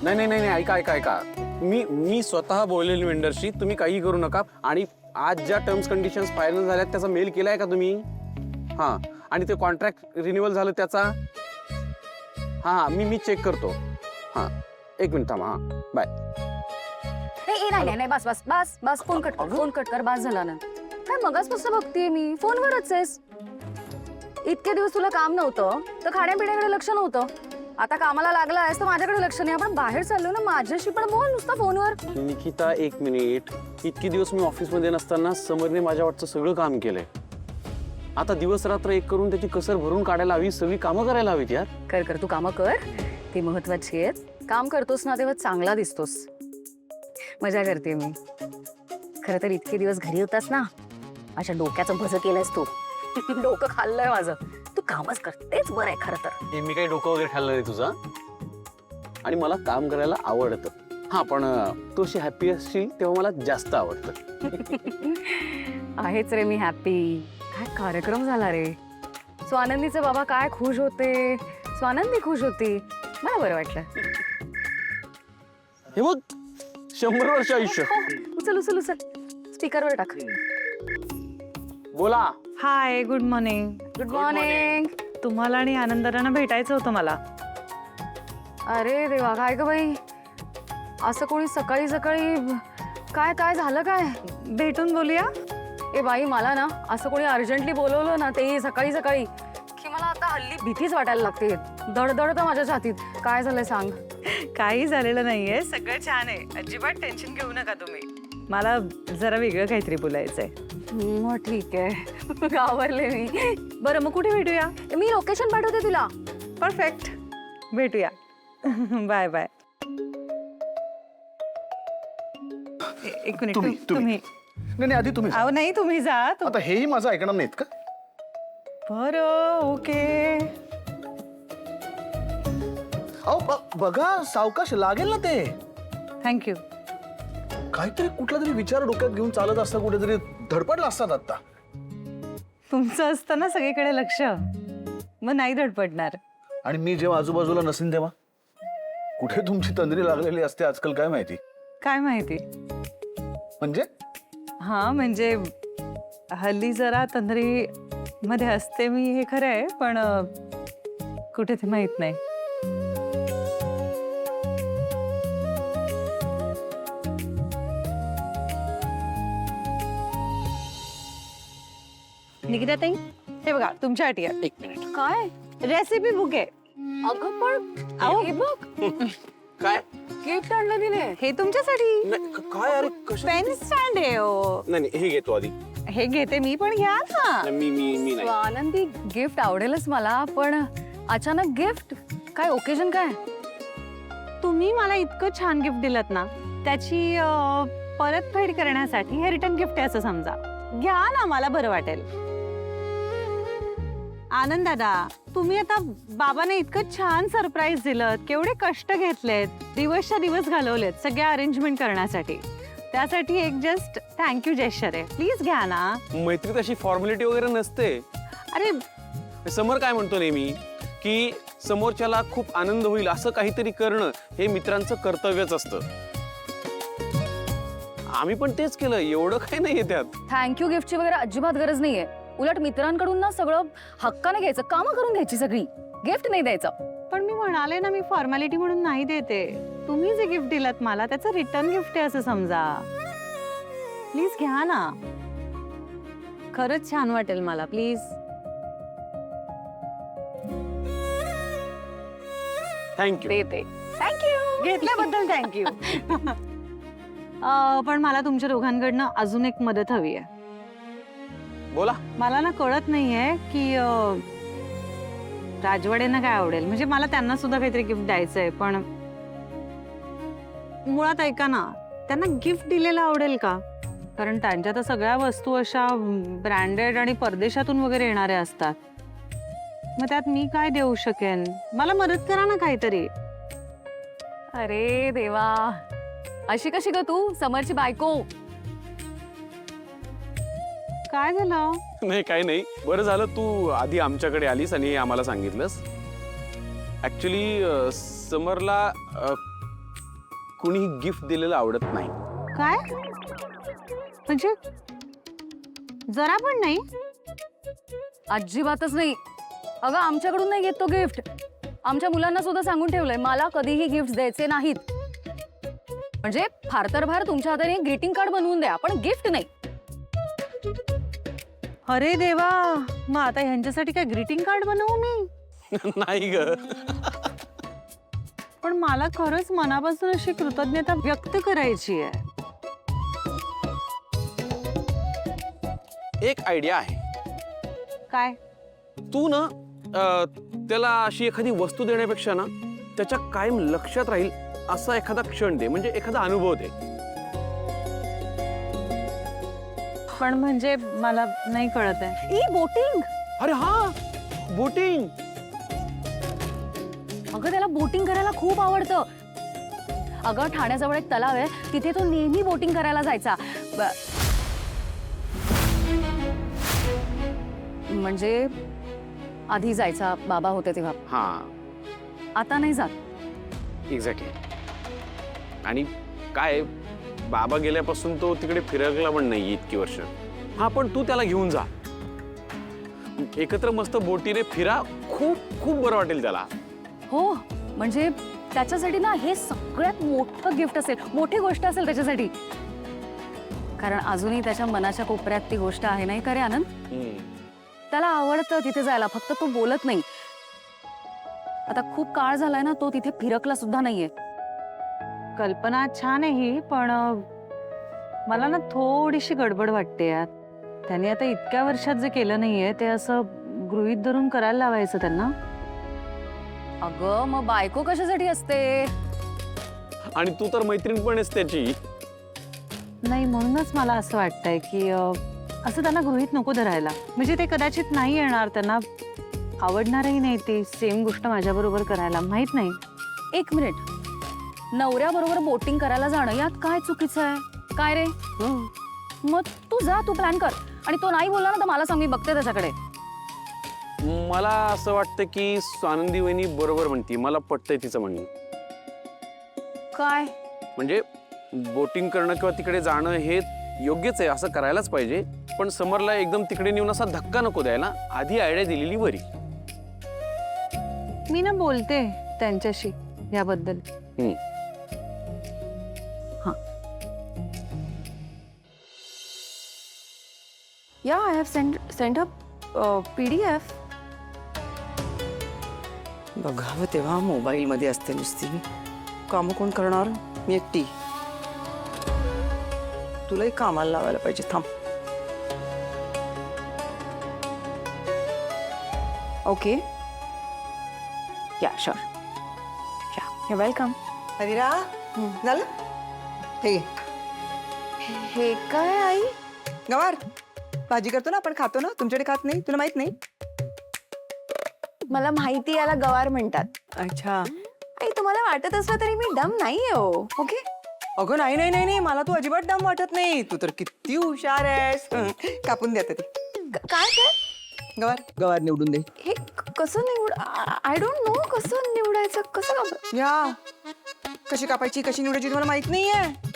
नाही नाही नाही ऐका ऐका ऐका, मी स्वतः बोललेलो वेंडरशी, तुम्ही काही करू नका. आणि आज ज्या टर्म्स कंडिशन्स फायनल झाल्यात त्याचा मेल केलाय का तुम्ही? हां, आणि ते कॉन्ट्रॅक्ट रिन्युअल झालं त्याचा? हां मी चेक करतो. हां, 1 मिनिट थांबा. हां बाय. नाही नाही बस बस बस बस, फोन कट कर, बस झाला ना. काय मगाचपासून बघतीये मी, फोनवरच आहेस. इतके दिवस तुला काम नव्हतं तर खाण्यापिण्याकडे लक्ष नव्हतं, आता कामाला लागला आहेस तर माझ्याकडे लक्ष नाही. आपण बाहेर चाललो ना, माझ्याशी पण बोल, नुसता फोनवर. निकिता 1 मिनिट, इतके दिवस मी ऑफिसमध्ये नसताना समरने माझ्या वाटचं सगळं काम केलंय. आता दिवस रात्र एक करून त्याची कसर भरून काढायला हवी, सगळी कामं करायला हवीत यार. कर तू कामं कर, ती महत्वाची आहेत. काम करतोस ना तेव्हा चांगला दिसतोस. मजा करते मी. खरं तर इतके दिवस घरी होतास ना, माझ्या डोक्याचं भजं केलंस तू. डोकं खाल्लंय माझं. तू कामच कर, तेच बरं आहे खरं तर. मी काही डोकं वगैरे खाल्लं नाही तुझा, आणि मला काम करायला आवडतं. हा, पण तू अशी हॅपी असशील तेव्हा मला जास्त आवडतं. आहेच रे मी हॅपी. काय कार्यक्रम झाला रे. स्वानंदीचे बाबा काय खुश होते, स्वानंदी खुश होती, मला बरं वाटलं. हे बघ, 100 वर्ष आयुष्य. उचल उचल उचल, स्पीकरवर टाक. बोला. हाय, गुड मॉर्निंग. Good morning. तुम्हाला आणि आनंदरांना भेटायचं होतं मला. अरे देवा, काय ग बाई, असं कोणी सकाळी सकाळी? काय काय झालं काय? भेटून बोलूया. ए बाई, मला ना असं कोणी अर्जंटली बोलवलं ना, ते सकाळी सकाळी, की मला आता हल्ली भीतीच वाटायला लागते. दडदडतं माझ्या छातीत. काय झालंय सांग. काही झालेलं नाहीये, सगळं छान आहे, अजिबात टेन्शन घेऊ नका तुम्ही. मला जरा वेगळं काहीतरी बोलायचंय. मग ठीक आहे, घाबरले मी. बरं, मग कुठे भेटूया? मी लोकेशन पाठवते तुला. परफेक्ट, भेटूया. Bye bye. एक मिनिट, तुम्ही नाही आधी तुम्ही. अहो नाही, तुम्ही जा. आता हेही माझं ऐकणार नाहीत का? बरं, ओके. अहो बघा, सावकाश लागेल ना ते. थँक्यू. काहीतरी कुठला तरी विचार डोक्यात घेऊन चालत असता, कुठेतरी धडपडला असतात आता. तुमचं असतं ना सगळीकडे लक्ष, मग नाही धडपडणार. आणि मी जेव्हा आजूबाजूला नसेन तेव्हा कुठे तुमची तंद्री लागलेली असते आजकाल, काय माहिती. काय माहिती? म्हणजे हा, म्हणजे हल्ली जरा तंद्री मध्ये असते मी, हे खरं आहे, पण कुठे ते माहित नाही. निकिता ताई, हे बघा तुमच्यासाठी आहे. 1 मिनिट. काय? रेसिपी बुक आहे. अगं पण हे बघ, काय? गिफ्ट आणलं तिने. हे तुमच्यासाठी काय? अरे पेन स्टँड आहे. नाही, हे घेतो आधी. हे घेते मी, पण घ्या ना. मी नाही. आनंदी, गिफ्ट आवडेलच मला, पण अचानक गिफ्ट काय? ओकेजन काय? तुम्ही मला इतकं छान गिफ्ट दिलत ना, त्याची परतफेड करण्यासाठी हे रिटर्न गिफ्ट आहे असं समजा. घ्या ना, मला बरं वाटेल. आनंद दादा, तुम्ही आता बाबाने इतकं छान सरप्राईज दिलं, केवढे कष्ट घेतलेत, दिवसच्या दिवस घालवलेत सगळ्या अरेंजमेंट करण्यासाठी. त्यासाठी एक जस्ट थँक्यू जेस्चर आहे. प्लीज घ्या ना. मैत्रीत अशी फॉर्मॅलिटी वगैरे नसते. अरे समोर काय म्हणतो नेहमी की समोरच्याला खूप आनंद होईल असं काहीतरी करणं हे मित्रांचं कर्तव्यच असतं. आम्ही पण तेच केलं, एवढं काही नाहीये त्यात. थँक्यू गिफ्टची वगैरे अजिबात गरज नाहीये. उलट मित्रांकडून ना सगळं हक्काने घ्यायचं, कामं करून घ्यायची सगळी, गिफ्ट नाही द्यायचं. पण मी म्हणाले ना, मी फॉर्मॅलिटी म्हणून नाही देते. तुम्ही जे गिफ्ट दिलत मला त्याचं रिटर्न गिफ्ट आहे असं समजा. प्लीज घ्या ना, खरंच छान वाटेल मला. प्लीज. थँक्यू. देते. थँक्यू. घेतल्याबद्दल थँक्यू. पण मला तुमच्या दोघांकडनं अजून एक मदत हवी आहे. बोला. मला ना कळत नाहीये की राजवाडेंना काय आवडेल. म्हणजे मला त्यांना सुद्धा काहीतरी गिफ्ट द्यायचंय, पण मुळात ऐका ना, त्यांना गिफ्ट दिलेलं आवडेल का? कारण त्यांच्या तर सगळ्या वस्तू अशा ब्रँडेड आणि परदेशातून वगैरे येणाऱ्या असतात. मग त्यात मी काय देऊ शकेन? मला मदत करा ना काहीतरी. अरे देवा, अशी कशी ग तू, समरची बायको? काय झालं? नाही, काही नाही. बरं झालं तू आधी आमच्याकडे आलीस आणि आम्हाला सांगितलंस. ऍक्च्युली समरला कुणीही गिफ्ट दिलेलं आवडत नाही. काय म्हणजे जरा पण नाही? अजिबातच नाही. अगं आमच्याकडून नाही घेत तो गिफ्ट. आमच्या मुलांना सुद्धा सांगून ठेवलंय मला कधीही गिफ्ट द्यायचे नाहीत. म्हणजे फार तर फार तुमच्या हाताने ग्रीटिंग कार्ड बनवून द्या पण गिफ्ट नाही. अरे देवा, मग आता ह्यांच्यासाठी काय ग्रीटिंग कार्ड बनवू मी? नाही ग. पण मला खरंच मनापासून अशी कृतज्ञता व्यक्त करायची आहे. एक आयडिया आहे. काय? तू ना त्याला अशी एखादी वस्तू देण्यापेक्षा ना त्याच्या कायम लक्षात राहील असा एखादा क्षण दे, म्हणजे एखादा अनुभव दे. पण म्हणजे मला नाही कळत आहे. E boating. अरे हा, बोटिंग. अगं त्याला बोटिंग करायला खूप आवडतं. अगं ठाण्याजवळ एक तलाव आहे तिथे तो नेहमी बोटिंग करायला जायचा. म्हणजे आधी जायचा बाबा होते तेव्हा. हा, आता नाही जात. एक्झॅक्टली. आणि काय, बाबा गेल्यापासून तो तिकडे फिरकला पण नाही इतकी वर्ष. हा, पण तू त्याला घेऊन जा, एकत्र मस्त बोटीने फिरा. खूप खूप बरं वाटेल त्याला. हो, म्हणजे त्याच्यासाठी ना हे सगळ्यात मोठं गिफ्ट असेल, मोठी गोष्ट असेल त्याच्यासाठी. कारण अजूनही त्याच्या मनाच्या कोपऱ्यात ती गोष्ट आहे, नाही का रे आनंद? त्याला आवडतं तिथे जायला, फक्त तो बोलत नाही. आता खूप काळ झालाय ना तो तिथे फिरकला सुद्धा नाहीये. कल्पना छान आहे ही, पण मला ना थोडीशी गडबड वाटते यार. त्यांनी आता इतक्या वर्षात जे केलं नाहीये ते असं गृहीत धरून करायला लावायचं त्यांना. अगं मग बायको कशासाठी असते? आणि तू तर मैत्रीण पण आहेस त्याची. नाही, म्हणूनच मला असं वाटतंय की असं त्यांना गृहीत नको धरायला. म्हणजे ते कदाचित नाही येणार, त्यांना आवडणारही नाही ते सेम गोष्ट माझ्याबरोबर करायला. माहित नाही. एक मिनिट, नवऱ्याबरोबर बोटिंग करायला जाणं यात काय चुकीचं आहे? काय रे? मग तू जा, तू प्लॅन कर. आणि तो नाही बोलला ना तर मला सांग, मी बघते त्याच्याकडे. मला असं वाटतं की स्वानंदी वहिनी बरोबर म्हणती. मला पटतंय तिचं म्हणणं. काय म्हणजे बोटिंग करणं किंवा तिकडे जाणं हे योग्यच आहे, असं करायलाच पाहिजे. पण समरला एकदम तिकडे नेऊन असा धक्का नको द्यायला. आधी आयडिया दिलेली बरी. मी ना बोलते त्यांच्याशी याबद्दल. या I have send a PDF. बघावं तेव्हा मोबाईलमध्ये असते नुसती. कामं कोण करणार? मी एकटी. तुलाही कामाला लावायला पाहिजे. थांब. ओके, या शुअर, या यू वेलकम. हरिरा झालं? हे घे. हे काय आई? गवार भाजी करतो ना आपण, खातो ना. तुमच्याकडे खात नाही? तुला माहित नाही? मला माहिती याला गवार म्हणतात. अच्छा. आई तुम्हाला वाटत असलं तरी मी डम नाहीये हो. ओके. अगं नाही नाही नाही नाही, मला तू अजिबात डम वाटत नाही. तू तर किती हुशार आहेस. कापून द्या ती. काय काय गवार गवार निवडून दे. हे कसं निवड? आय डोंट नो कसं निवडायचं, कसं या कशी कापायची, कशी निवडायची तुम्हाला माहित नाहीये?